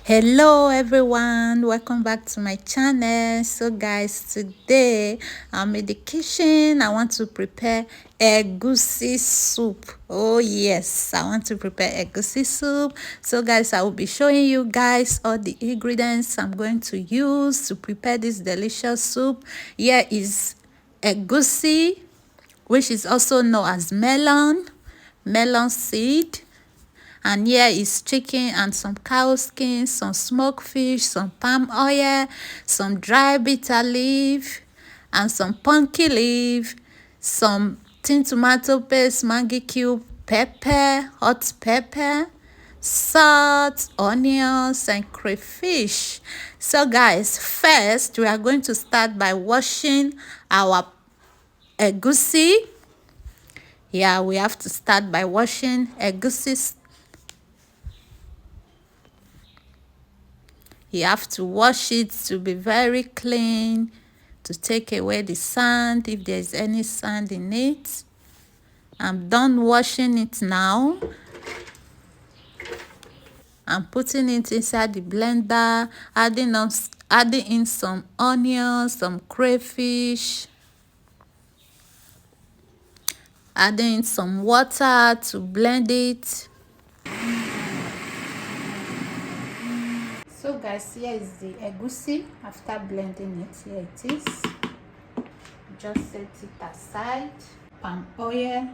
Hello everyone, welcome back to my channel. So guys, today I'm in the kitchen. I want to prepare egusi soup. Oh yes, I want to prepare egusi soup. So guys, I will be showing you guys all the ingredients I'm going to use to prepare this delicious soup. Here is egusi, which is also known as melon seed. And here is chicken and some cow skin, some smoked fish, some palm oil, some dry bitter leaf, and some pumpkin leaf, some tin tomato paste, Maggi cube, pepper, hot pepper, salt, onions, and crayfish. So guys, first we are going to start by washing our egusi. Yeah, we have to start by washing egusi. You have to wash it to be very clean, to take away the sand if there's any sand in it. I'm done washing it now. I'm putting it inside the blender, adding in some onions, some crayfish, adding in some water to blend it. So guys, here is the egusi. After blending it, here it is. Just set it aside. Palm oil.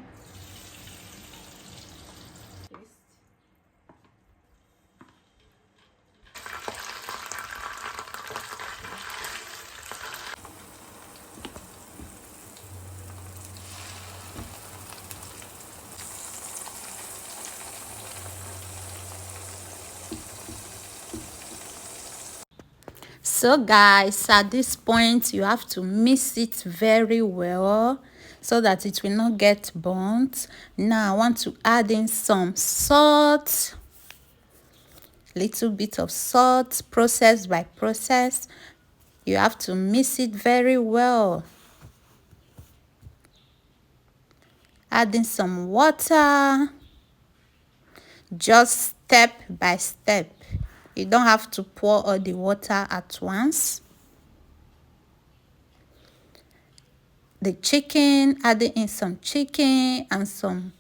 So guys, at this point you have to mix it very well so that it will not get burnt. Now I want to add in some salt, little bit of salt, process by process. You have to mix it very well. Add in some water, just step by step. You don't have to pour all the water at once. The chicken, adding in some chicken and some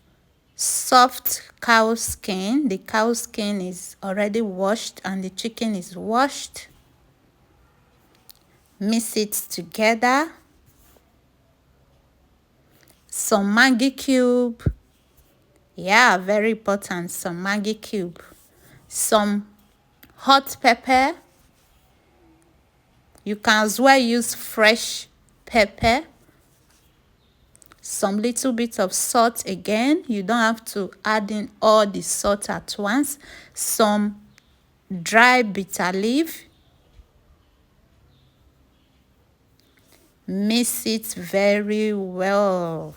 soft cow skin. The cow skin is already washed and the chicken is washed. Mix it together. Some Maggi cube. Yeah, very important. Some Maggi cube. Some hot pepper. You can as well use fresh pepper. Some little bit of salt again. You don't have to add in all the salt at once. Some dry bitter leaf. Mix it very well.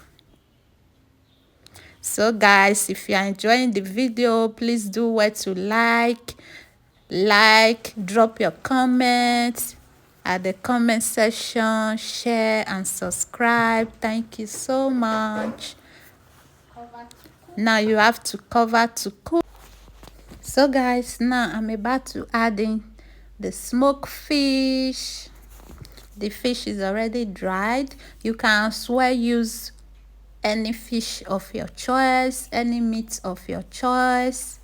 So guys, if you are enjoying the video, please do what to like, drop your comments at the comment section, share and subscribe. Thank you so much. Now you have to cover to cook. So guys, now I'm about to add in the smoked fish. The fish is already dried. You can as well use any fish of your choice, any meat of your choice.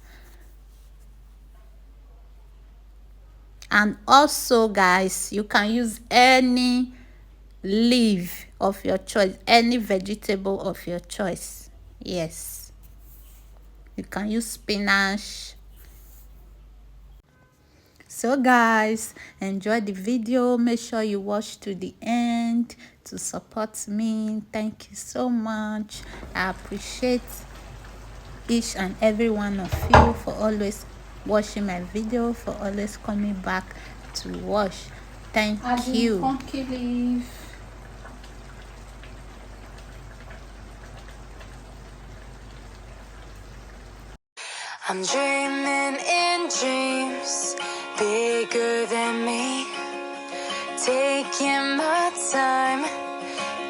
And also guys, you can use any leaf of your choice, any vegetable of your choice. Yes, you can use spinach. So guys, enjoy the video. Make sure you watch to the end to support me. Thank you so much. I appreciate each and every one of you for always watching my video, for always coming back to watch. Thank you. Pumpkin leaf. I'm dreaming in dreams bigger than me, taking my time,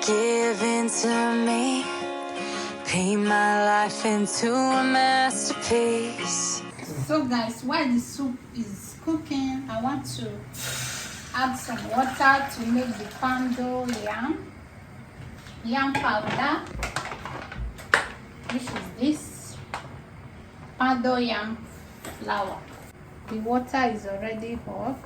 giving to me, paint my life into a masterpiece. So guys, while the soup is cooking, I want to add some water to make the pando yam powder, which is this pando yam flour. The water is already hot.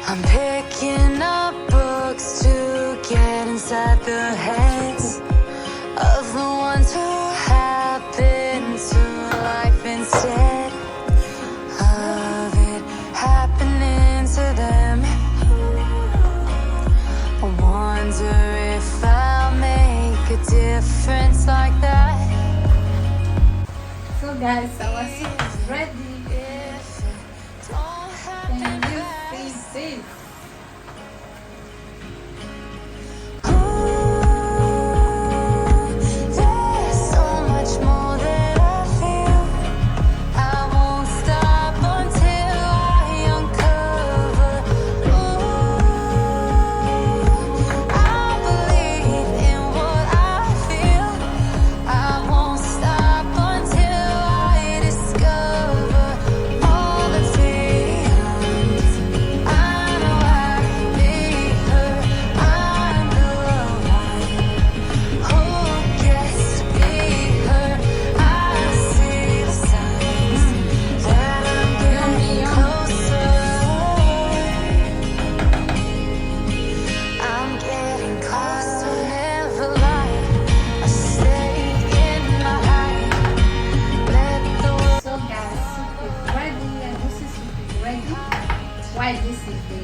I'm picking up books to get inside the heads of the ones who happen to life instead of it happening to them. I wonder if I'll make a difference like that. So guys, our soup is ready. Can you see this? Why this is the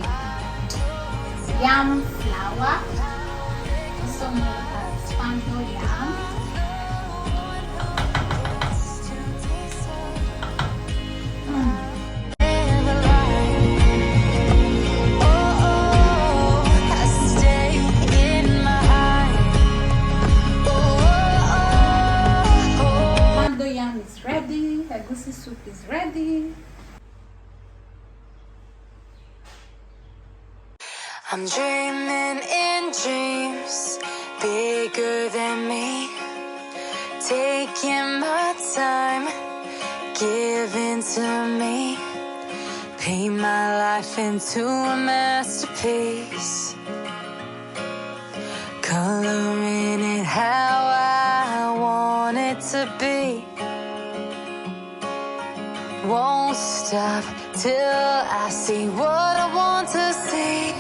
yam flour, also known as pando yam. Pando yam is ready, egusi soup is ready. I'm dreaming in dreams bigger than me, taking my time, giving to me, paint my life into a masterpiece, coloring it how I want it to be. Won't stop till I see what I want to see.